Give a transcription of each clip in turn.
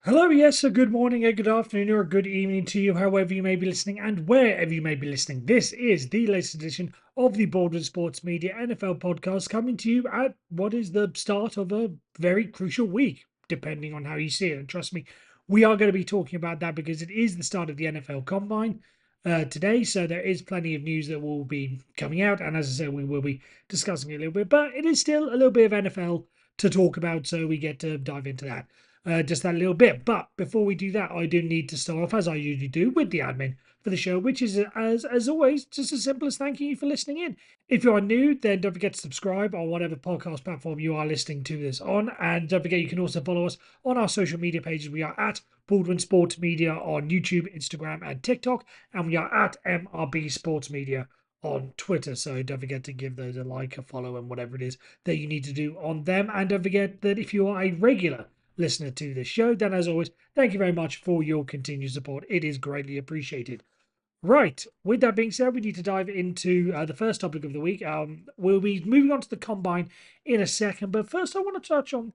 Hello, yes, a good morning, a good afternoon, or a good evening to you, however you may be listening and wherever you may be listening. This is the latest edition of the Baldwin Sports Media NFL podcast coming to you at what is the start of a very crucial week, depending on how you see it. And trust me, we are going to be talking about that because it is the start of the NFL Combine today. So there is plenty of news that will be coming out. And as I said, we will be discussing it a little bit, but it is still a little bit of NFL to talk about. So we get to dive into that just that little bit. But before we do that, I do need to start off, as I usually do, with the admin for the show, which is, as always, just as simple as thanking you for listening in. If you are new, then don't forget to subscribe on whatever podcast platform you are listening to this on. And don't forget, you can also follow us on our social media pages. We are at Baldwin Sports Media on YouTube, Instagram, and TikTok. And we are at MRB Sports Media on Twitter. So don't forget to give those a like, a follow, and whatever it is that you need to do on them. And don't forget that if you are a regular listener to this show, then as always, thank you very much for your continued support. It is greatly appreciated. Right, with that being said, we need to dive into the first topic of the week. We'll be moving on to the combine in a second, but first I want to touch on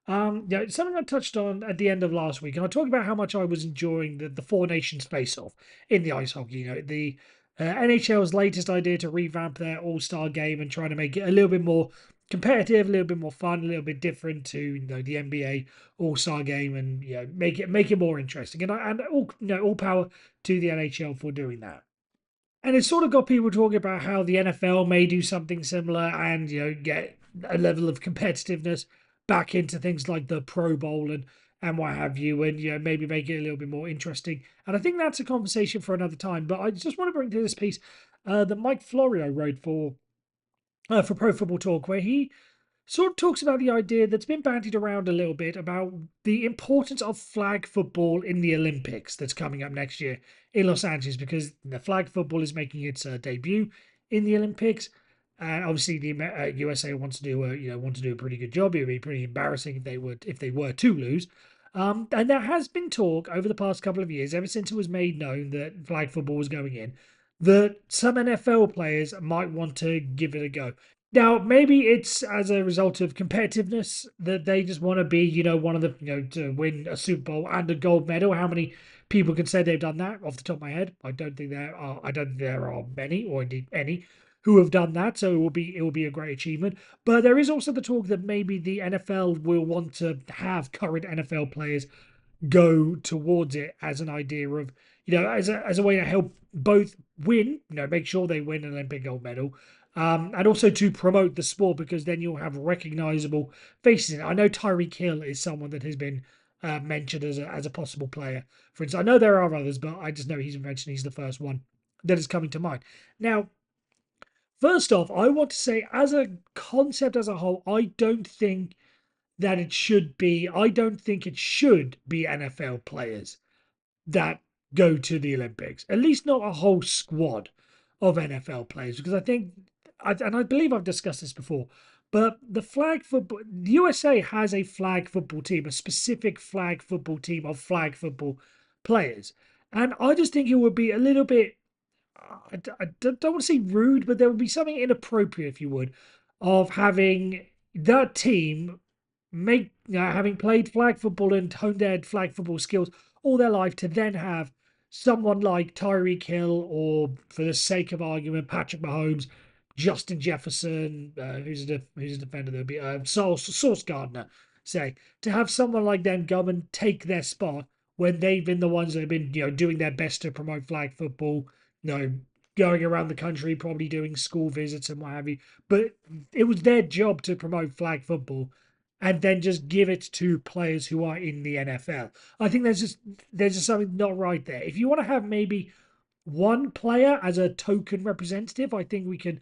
something I touched on at the end of last week, and I talked about how much I was enjoying the Four Nations face-off in the ice hockey. The NHL's latest idea to revamp their All-Star game and trying to make it a little bit more competitive, a little bit more fun, a little bit different to the NBA All-Star game, and make it more interesting. And all power to the NHL for doing that. And it sort of got people talking about how the NFL may do something similar and get a level of competitiveness back into things like the Pro Bowl and what have you, and maybe make it a little bit more interesting. And I think that's a conversation for another time. But I just want to bring to this piece that Mike Florio wrote for Pro Football Talk, where he sort of talks about the idea that's been bandied around a little bit about the importance of flag football in the Olympics that's coming up next year in Los Angeles, because the flag football is making its debut in the Olympics. And obviously, the USA wants to do a pretty good job. It would be pretty embarrassing if they were to lose. And there has been talk over the past couple of years, ever since it was made known that flag football was going in, that some NFL players might want to give it a go. Now, maybe it's as a result of competitiveness that they just want to be, one of the, to win a Super Bowl and a gold medal. How many people can say they've done that off the top of my head? I don't think there are many, or indeed any, who have done that. So it will be a great achievement. But there is also the talk that maybe the NFL will want to have current NFL players go towards it as an idea of, as a way to help both win, make sure they win an Olympic gold medal, and also to promote the sport, because then you'll have recognizable faces in it. I know Tyreek Hill is someone that has been mentioned as a possible player. For instance, I know there are others, but I just know he's mentioned. He's the first one that is coming to mind. Now, first off, I want to say, as a concept as a whole, I don't think it should be NFL players that go to the Olympics. At least not a whole squad of NFL players, because and I believe I've discussed this before, but the USA has a flag football team, a specific flag football team of flag football players. And I just think it would be a little bit, I don't want to say rude, but there would be something inappropriate, if you would, of having that team having played flag football and honed their flag football skills all their life, to then have someone like Tyreek Hill, or for the sake of argument, Patrick Mahomes, Justin Jefferson, who's a defender, there'll be Sauce Gardner, say, to have someone like them come and take their spot when they've been the ones that have been doing their best to promote flag football, going around the country, probably doing school visits and what have you. But it was their job to promote flag football, and then just give it to players who are in the NFL. I think there's just something not right there. If you want to have maybe one player as a token representative, I think I could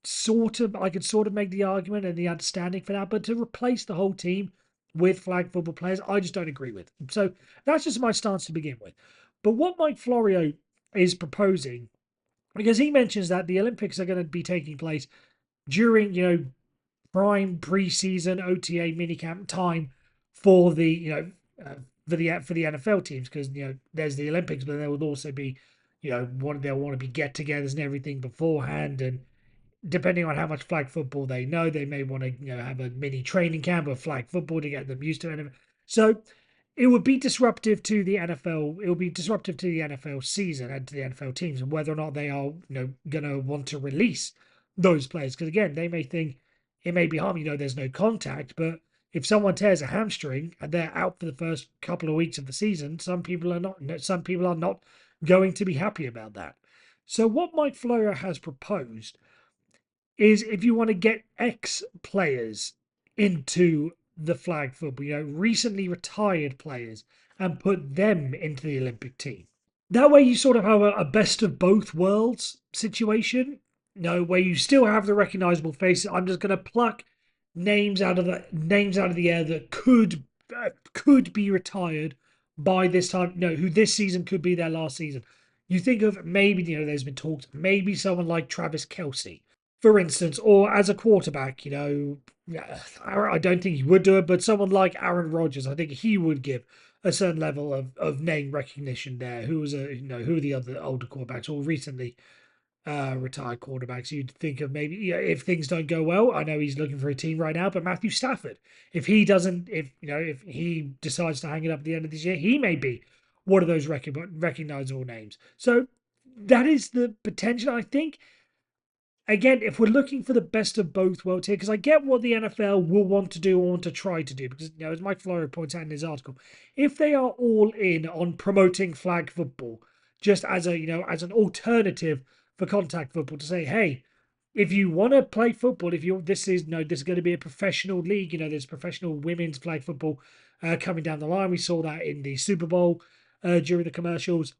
sort of make the argument and the understanding for that. But to replace the whole team with flag football players, I just don't agree with. So that's just my stance to begin with. But what Mike Florio is proposing, because he mentions that the Olympics are going to be taking place during, prime preseason OTA minicamp time for the for the NFL teams, because there's the Olympics, but there will also be they'll want to be get-togethers and everything beforehand, and depending on how much flag football they know, they may want to have a mini training camp of flag football to get them used to it. So it would be disruptive to the NFL. It would be disruptive to the NFL season and to the NFL teams, and whether or not they are, going to want to release those players. Because again, they may think it may be harm. There's no contact, but if someone tears a hamstring and they're out for the first couple of weeks of the season, some people are not. Some people are not going to be happy about that. So what Mike Florio has proposed is if you want to get ex players into the flag football, recently retired players, and put them into the Olympic team. That way, you sort of have a best of both worlds situation. Where you still have the recognizable faces. I'm just going to pluck names out of the air that could be retired by this time. Who this season could be their last season. You think of maybe there's been talks maybe someone like Travis Kelsey, for instance, or as a quarterback. I don't think he would do it, but someone like Aaron Rodgers, I think he would give a certain level of name recognition there. Who are the other older quarterbacks or recently retired quarterbacks? You'd think of maybe, if things don't go well. I know he's looking for a team right now, but Matthew Stafford, if he doesn't, if he decides to hang it up at the end of this year, he may be one of those recognizable names. So that is the potential, I think. Again, if we're looking for the best of both worlds here, because I get what the NFL will want to do or want to try to do, because as Mike Florio points out in his article, if they are all in on promoting flag football just as as an alternative for contact football, to say, hey, if you want to play football, if you this is going to be a professional league, there's professional women's flag football coming down the line. We saw that in the Super Bowl during the commercials.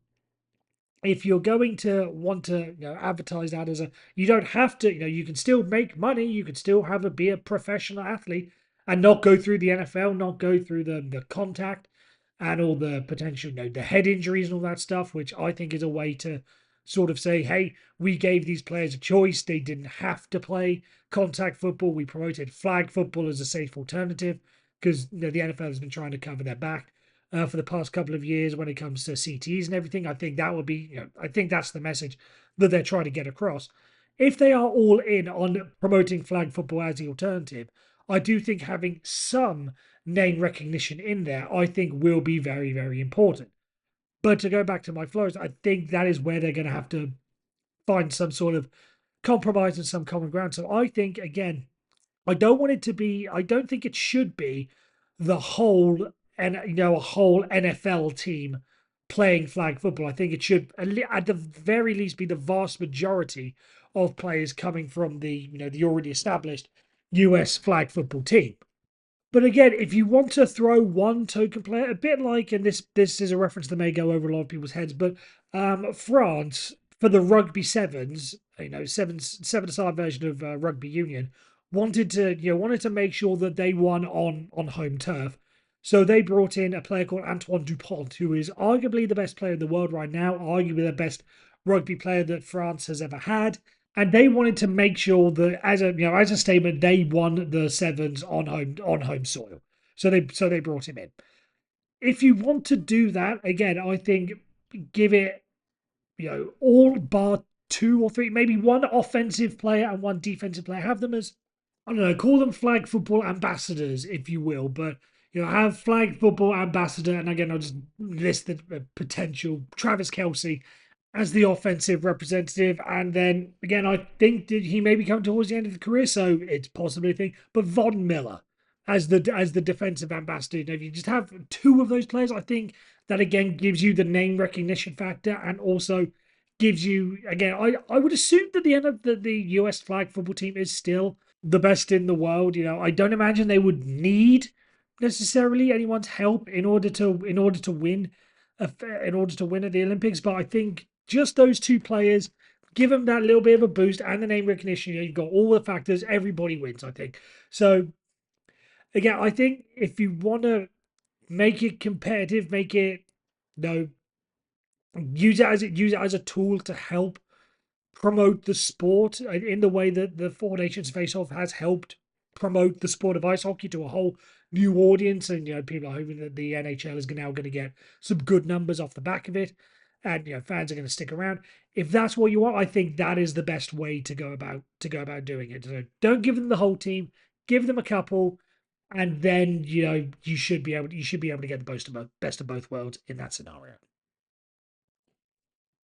If you're going to want to advertise that as you don't have to, you can still make money, you can still be a professional athlete and not go through the NFL, not go through the contact and all the potential, the head injuries and all that stuff, which I think is a way to sort of say, hey, we gave these players a choice. They didn't have to play contact football. We promoted flag football as a safe alternative because the NFL has been trying to cover their back for the past couple of years when it comes to CTEs and everything. I think that would be, I think that's the message that they're trying to get across. If they are all in on promoting flag football as the alternative, I do think having some name recognition in there, I think will be very, very important. But to go back to my flows, I think that is where they're going to have to find some sort of compromise and some common ground. So I think, again, I don't want it to be, I don't think it should be the whole and a whole NFL team playing flag football. I think it should at the very least be the vast majority of players coming from the already established US flag football team. But again, if you want to throw one token player, a bit like, and this is a reference that may go over a lot of people's heads, but France for the rugby sevens, seven-a-side version of rugby union, wanted to make sure that they won on home turf. So they brought in a player called Antoine Dupont, who is arguably the best player in the world right now, arguably the best rugby player that France has ever had. And they wanted to make sure that, as a statement, they won the sevens on home soil. So they brought him in. If you want to do that again, I think give it all bar two or three, maybe one offensive player and one defensive player. Have them as, I don't know, call them flag football ambassadors, if you will, but have flag football ambassador, and again, I'll just list the potential Travis Kelsey as the offensive representative, and then again, I think that he may be coming towards the end of the career, so it's possibly a thing. But Von Miller as the defensive ambassador, if you just have two of those players, I think that again gives you the name recognition factor, and also gives you again. I would assume that the end of the US flag football team is still the best in the world. I don't imagine they would need necessarily anyone's help in order to win at the Olympics. But I think just those two players give them that little bit of a boost and the name recognition. You've got all the factors. Everybody wins, I think. So again, I think if you want to make it competitive, make it use it as a tool to help promote the sport in the way that the Four Nations Face Off has helped promote the sport of ice hockey to a whole new audience. And people are hoping that the NHL is now going to get some good numbers off the back of it, and fans are going to stick around. If that's what you want, I think that is the best way to go about doing it. So don't give them the whole team, give them a couple. and then you should be able to get the best of both worlds in that scenario.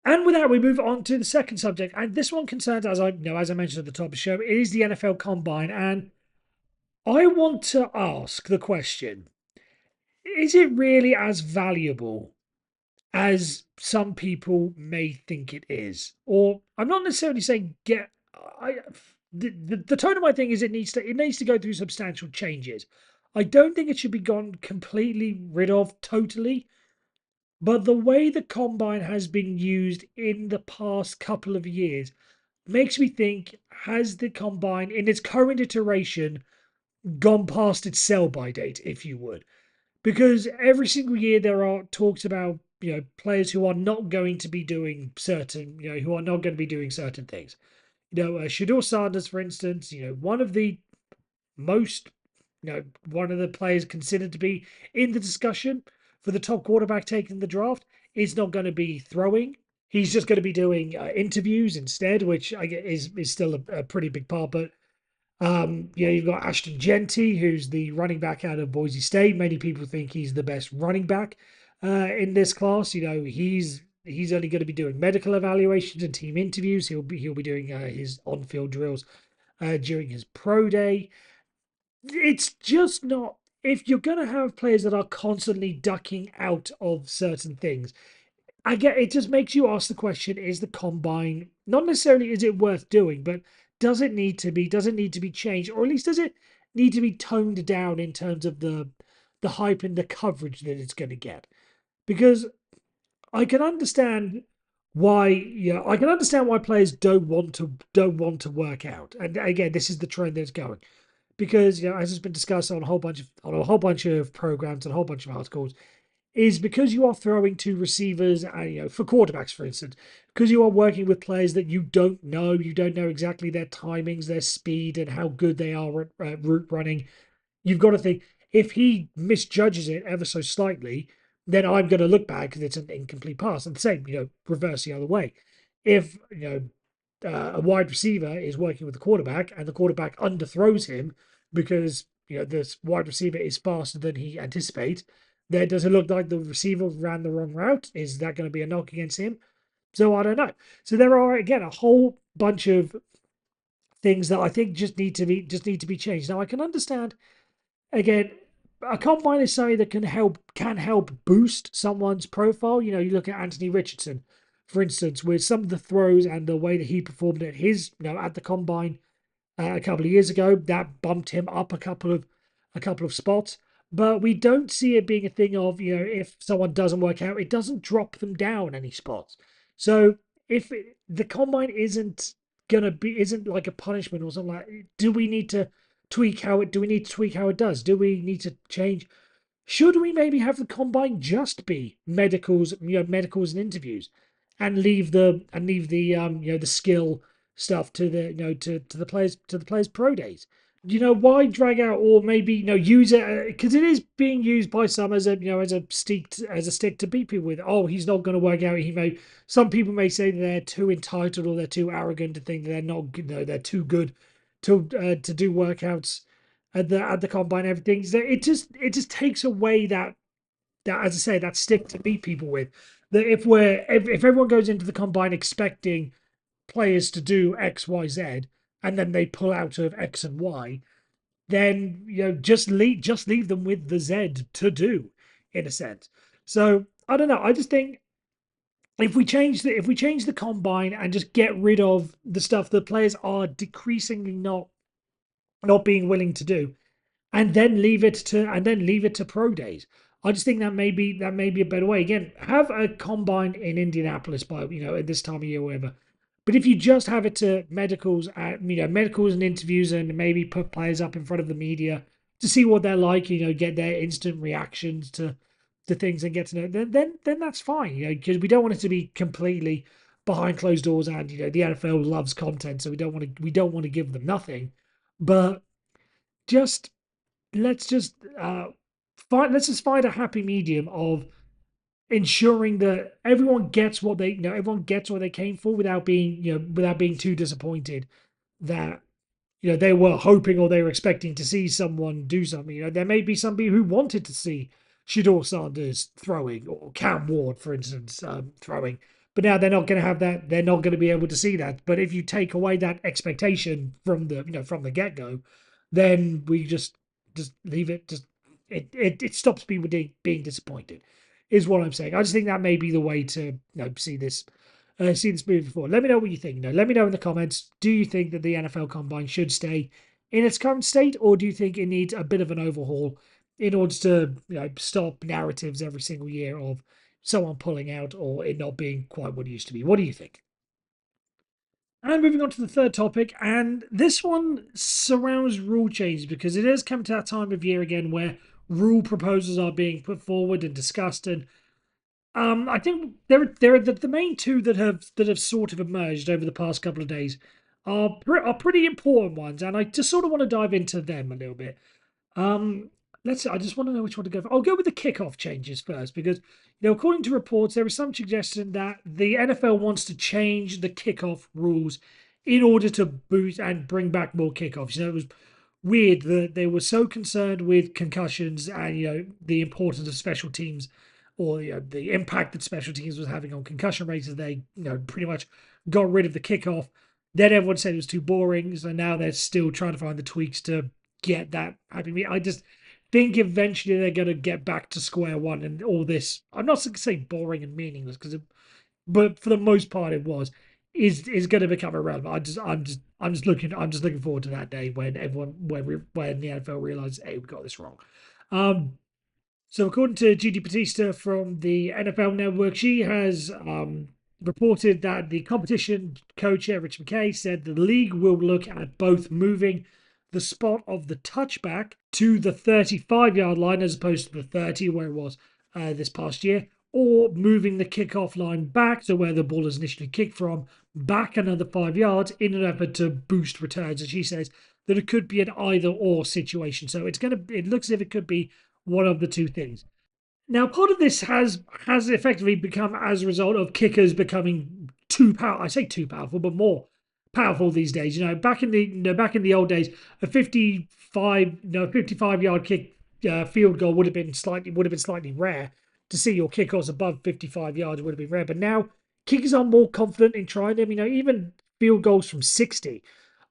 And with that, we move on to the second subject, and this one concerns, as I mentioned at the top of the show, it is the NFL Combine, and I want to ask the question: is it really as valuable as some people may think it is? Or I'm not necessarily saying get. I the tone of my thing is it needs to go through substantial changes. I don't think it should be gone completely rid of totally, but the way the combine has been used in the past couple of years makes me think, has the combine in its current iteration gone past its sell by date, if you would? Because every single year there are talks about players who are not going to be doing certain who are not going to be doing certain things. Shador Sanders, for instance, one of the most one of the players considered to be in the discussion for the top quarterback taken the draft is not going to be throwing. He's just going to be doing interviews instead, which I get is still a pretty big part. But you've got Ashton Genty, who's the running back out of Boise State. Many people think he's the best running back in this class. He's only going to be doing medical evaluations and team interviews. He'll be doing his on-field drills during his pro day. It's just not. If you're going to have players that are constantly ducking out of certain things, I get it. Just makes you ask the question: is the combine not necessarily is it worth doing, but does it need to be? Does it need to be changed, or at least does it need to be toned down in terms of the hype and the coverage that it's going to get? Because I can understand I can understand why players don't want to work out, and again, this is the trend that's going because as has been discussed on a whole bunch of programs and a whole bunch of articles, is because you are throwing to receivers and for quarterbacks, for instance, because you are working with players that you don't know exactly their timings, their speed, and how good they are at route running. You've got to think, if he misjudges it ever so slightly, then I'm going to look bad because it's an incomplete pass. And the same, reverse the other way. If a wide receiver is working with the quarterback and the quarterback underthrows him because this wide receiver is faster than he anticipates, then does it look like the receiver ran the wrong route? Is that going to be a knock against him? So I don't know. So there are again a whole bunch of things that I think just need to be changed. Now I can understand again, a combine is something that can help boost someone's profile. You look at Anthony Richardson, for instance, with some of the throws and the way that he performed at his at the combine a couple of years ago, that bumped him up a couple of spots. But we don't see it being a thing of if someone doesn't work out, it doesn't drop them down any spots. So if the combine isn't like a punishment or something like, do we need to tweak how it? Do we need to tweak how it does? Do we need to change? Should we maybe have the combine just be medicals and interviews, and leave the the skill stuff to the players pro days? Why drag out, or maybe use it because it is being used by some as a stick to beat people with. Oh, he's not going to work out. Some people may say they're too entitled or they're too arrogant to think that they're not they're too good to do workouts at the combine and everything. So it just takes away that, as I say, that stick to beat people with. That if everyone goes into the combine expecting players to do X, Y, Z, and then they pull out of X and Y, then just leave them with the Z to do, in a sense. So I don't know. I just think if we change the combine and just get rid of the stuff that players are decreasingly not being willing to do, and then leave it to pro days. I just think that may be a better way. Again, have a combine in Indianapolis by at this time of year, or whatever. But if you just have it to medicals and interviews, and maybe put players up in front of the media to see what they're like, get their instant reactions to things and get to know, then that's fine, because we don't want it to be completely behind closed doors, and the NFL loves content, so we don't want to give them nothing, but just let's just find a happy medium of ensuring that everyone gets what they came for without being too disappointed that they were hoping or they were expecting to see someone do something. There may be some people who wanted to see Shador Sanders throwing or Cam Ward, for instance, throwing. But now they're not going to have that. They're not going to be able to see that. But if you take away that expectation from the get go, then we just leave it. Just it stops people being disappointed, is what I'm saying. I just think that may be the way to see this movie before. Let me know what you think. Let me know in the comments. Do you think that the NFL Combine should stay in its current state, or do you think it needs a bit of an overhaul in order to stop narratives every single year of someone pulling out or it not being quite what it used to be? What do you think? And moving on to the third topic, and this one surrounds rule changes because it has come to that time of year again where rule proposals are being put forward and discussed. And I think there are the main two that have sort of emerged over the past couple of days are pretty important ones, and I just sort of want to dive into them a little bit. Um, let's. I just want to know which one to go for. I'll go with the kickoff changes first because according to reports, there is some suggestion that the NFL wants to change the kickoff rules in order to boost and bring back more kickoffs. It was weird that they were so concerned with concussions and the importance of special teams or the impact that special teams was having on concussion rates as they pretty much got rid of the kickoff. Then everyone said it was too boring, so now they're still trying to find the tweaks to get that happy me. I just think eventually they're going to get back to square one, and all this. I'm not going to say boring and meaningless but for the most part it was is going to become irrelevant. I'm just looking forward to that day when when the NFL realizes, hey, we got this wrong. Um, so, according to Judy Batista from the NFL Network, she has reported that the competition co-chair, Rich McKay, said the league will look at both moving the spot of the touchback to the 35-yard line as opposed to the 30 where it was this past year, or moving the kickoff line back to where the ball is initially kicked from, back another 5 yards in an effort to boost returns. And she says that it could be an either-or situation. So it looks as if it could be one of the two things. Now, part of this has effectively become as a result of kickers becoming too powerful. I say too powerful, but more powerful these days. Back in the old days, a 55-yard kick field goal would have been slightly rare. To see your kickoffs above 55 yards would have been rare, but now kickers are more confident in trying them. Even field goals from 60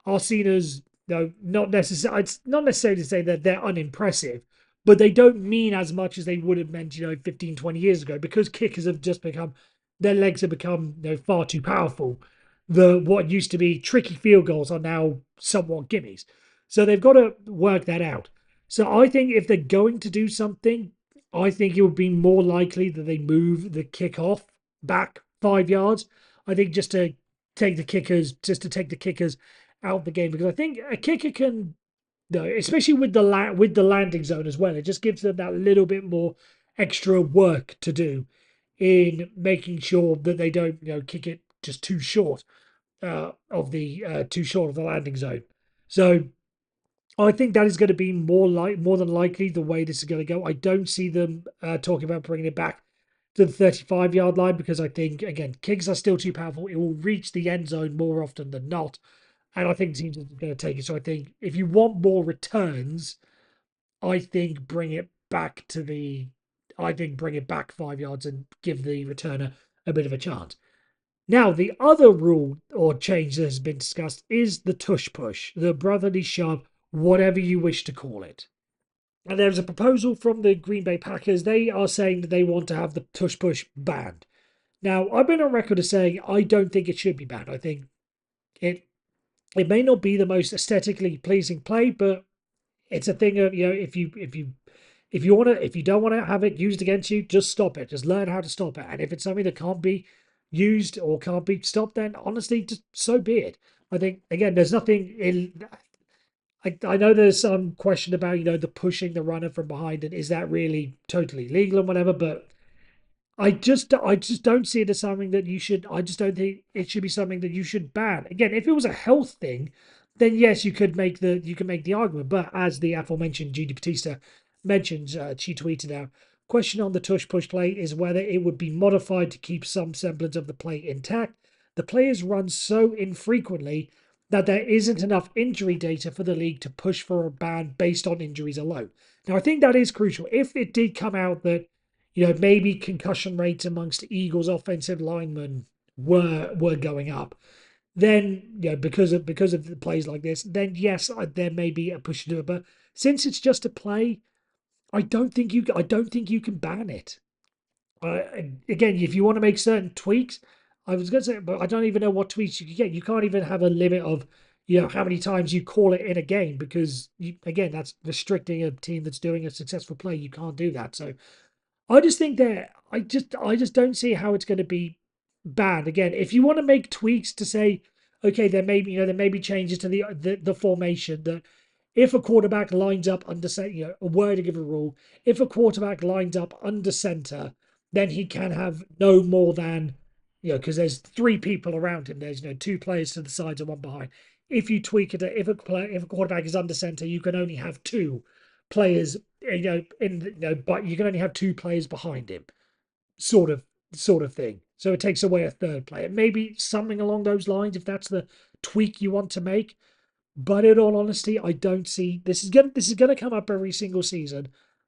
are seen as not necessarily. It's not necessarily to say that they're unimpressive, but they don't mean as much as they would have meant 15, 20 years ago, because kickers have just become their legs have become far too powerful. What used to be tricky field goals are now somewhat gimmies, so they've got to work that out. So I think if they're going to do something, I think it would be more likely that they move the kickoff back 5 yards. I think just to take the kickers out of the game, because I think a kicker can, no, especially with the landing zone as well. It just gives them that little bit more extra work to do in making sure that they don't kick it just too short of the landing zone. So I think that is going to be more than likely the way this is going to go. I don't see them talking about bringing it back to the 35-yard line, because I think, again, kicks are still too powerful. It will reach the end zone more often than not, and I think teams are going to take it. So I think if you want more returns, I think bring it back 5 yards and give the returner a bit of a chance. Now, the other rule or change that has been discussed is the tush push, the brotherly shove, whatever you wish to call it. And there's a proposal from the Green Bay Packers. They are saying that they want to have the tush push banned. Now, I've been on record as saying I don't think it should be banned. I think it it may not be the most aesthetically pleasing play, but it's a thing of if you don't want to have it used against you, just stop it. Just learn how to stop it. And if it's something that can't be used or can't be stopped, then honestly, just so be it. I think, again, there's nothing in. I know there's some question about the pushing the runner from behind, and is that really totally legal and whatever, but I just don't see it as something that you should. I just don't think it should be something that you should ban. Again, if it was a health thing, then yes, you can make the argument. But as the aforementioned Judy Batista mentions, she tweeted out, question on the tush push play is whether it would be modified to keep some semblance of the play intact. The players run so infrequently that there isn't enough injury data for the league to push for a ban based on injuries alone. Now, I think that is crucial. If it did come out that, maybe concussion rates amongst Eagles offensive linemen were going up, then because of the plays like this, then yes, there may be a push to do it. But since it's just a play, I don't think you can ban it. Uh, Again, if you want to make certain tweaks, I was going to say, but I don't even know what tweaks you can get. You can't even have a limit of, how many times you call it in a game because, again, that's restricting a team that's doing a successful play. You can't do that. So I just think that I just don't see how it's going to be banned. Again, if you want to make tweaks to say, okay, there may be changes to the formation that if a quarterback lines up under center, a wording of a rule, if a quarterback lines up under center, then he can have no more than, because there's three people around him. There's two players to the sides and one behind. If you tweak it, if a quarterback is under center, you can only have two players, but you can only have two players behind him, sort of thing. So it takes away a third player. Maybe something along those lines, if that's the tweak you want to make. But in all honesty, I don't see this is gonna come up every single season,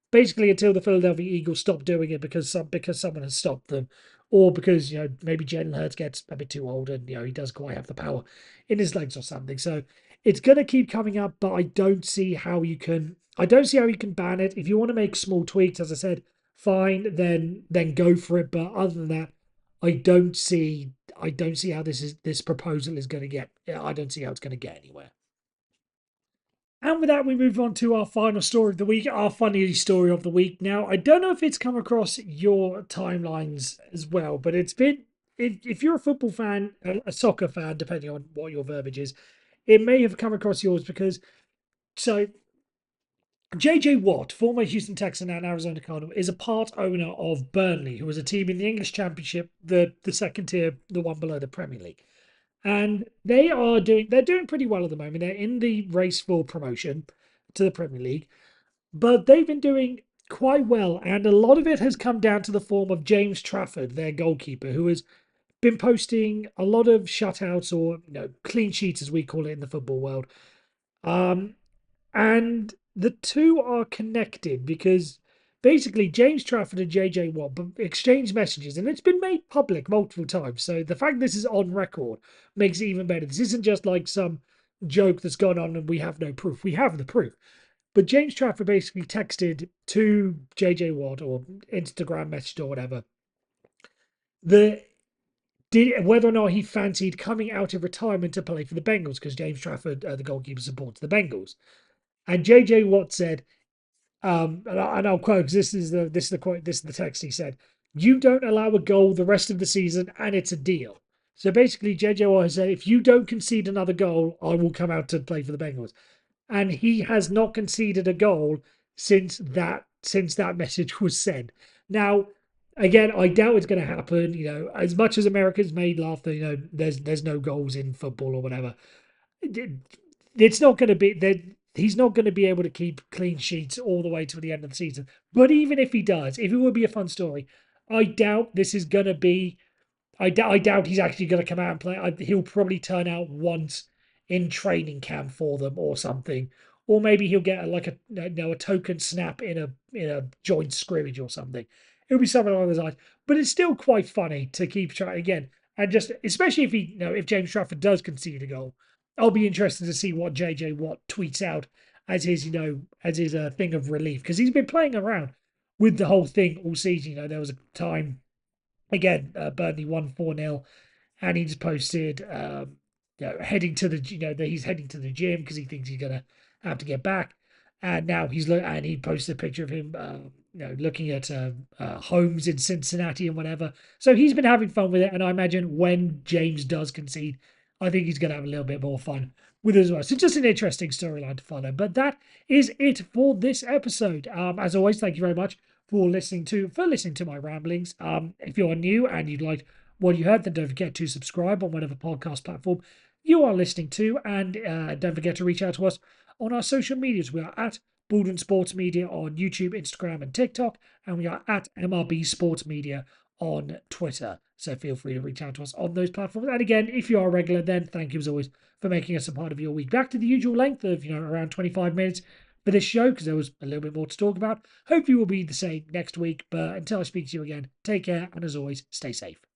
basically until the Philadelphia Eagles stop doing it because someone has stopped them, or because maybe Jalen Hurts gets a bit too old and he does quite have the power in his legs or something. So it's gonna keep coming up, but I don't see how you can ban it. If you want to make small tweaks, as I said, fine, then go for it. But other than that, I don't see how this proposal is going to get. I don't see how it's going to get anywhere. And with that, we move on to our final story of the week, our funny story of the week. Now, I don't know if it's come across your timelines as well, but it's been, if you're a football fan, a soccer fan, depending on what your verbiage is, it may have come across yours because, so JJ Watt, former Houston Texan and Arizona Cardinal, is a part owner of Burnley, who was a team in the English Championship, the second tier, the one below the Premier League. And they're doing pretty well at the moment. They're in the race for promotion to the Premier League, but they've been doing quite well, and a lot of it has come down to the form of James Trafford, their goalkeeper, who has been posting a lot of shutouts, or clean sheets as we call it in the football world. Um, and the two are connected because basically James Trafford and JJ Watt exchanged messages, and it's been made public multiple times. So the fact this is on record makes it even better. This isn't just like some joke that's gone on and we have no proof. We have the proof. But James Trafford basically texted to JJ Watt, or Instagram messaged or whatever, the whether or not he fancied coming out of retirement to play for the Bengals, because James Trafford, the goalkeeper, supports the Bengals. And JJ Watt said, and I'll quote, because this is the quote, this is the text. He said, "You don't allow a goal the rest of the season, and it's a deal." So basically, JJ Watt has said, if you don't concede another goal, I will come out to play for the Bengals. And he has not conceded a goal since that message was sent. Now, again, I doubt it's going to happen. As much as Americans may laugh that there's no goals in football or whatever, it's not going to be that he's not going to be able to keep clean sheets all the way to the end of the season. But even if he does, if it would be a fun story, I doubt this is going to be. I doubt he's actually going to come out and play. He'll probably turn out once in training camp for them or something, or maybe he'll get a token snap in a joint scrimmage or something. It'll be something along those lines. But it's still quite funny to keep trying again, and just especially if James Trafford does concede a goal, I'll be interested to see what JJ Watt tweets out as his thing of relief, because he's been playing around with the whole thing all season. There was a time. Again, Burnley won 4-0, and he just posted, heading to that he's heading to the gym because he thinks he's gonna have to get back. And now and he posted a picture of him, looking at homes in Cincinnati and whatever. So he's been having fun with it, and I imagine when James does concede, I think he's gonna have a little bit more fun with it as well. So just an interesting storyline to follow. But that is it for this episode. As always, thank you very much for listening to my ramblings. If you're new and you'd like what you heard, then don't forget to subscribe on whatever podcast platform you are listening to, and don't forget to reach out to us on our social medias. We are at Baldwin Sports Media on YouTube, Instagram, and TikTok, and we are at MRB Sports Media on Twitter. So feel free to reach out to us on those platforms. And again, if you are a regular, then thank you as always for making us a part of your week. Back to the usual length of, around 25 minutes for this show, because there was a little bit more to talk about. Hope you will be the same next week. But until I speak to you again, take care. And as always, stay safe.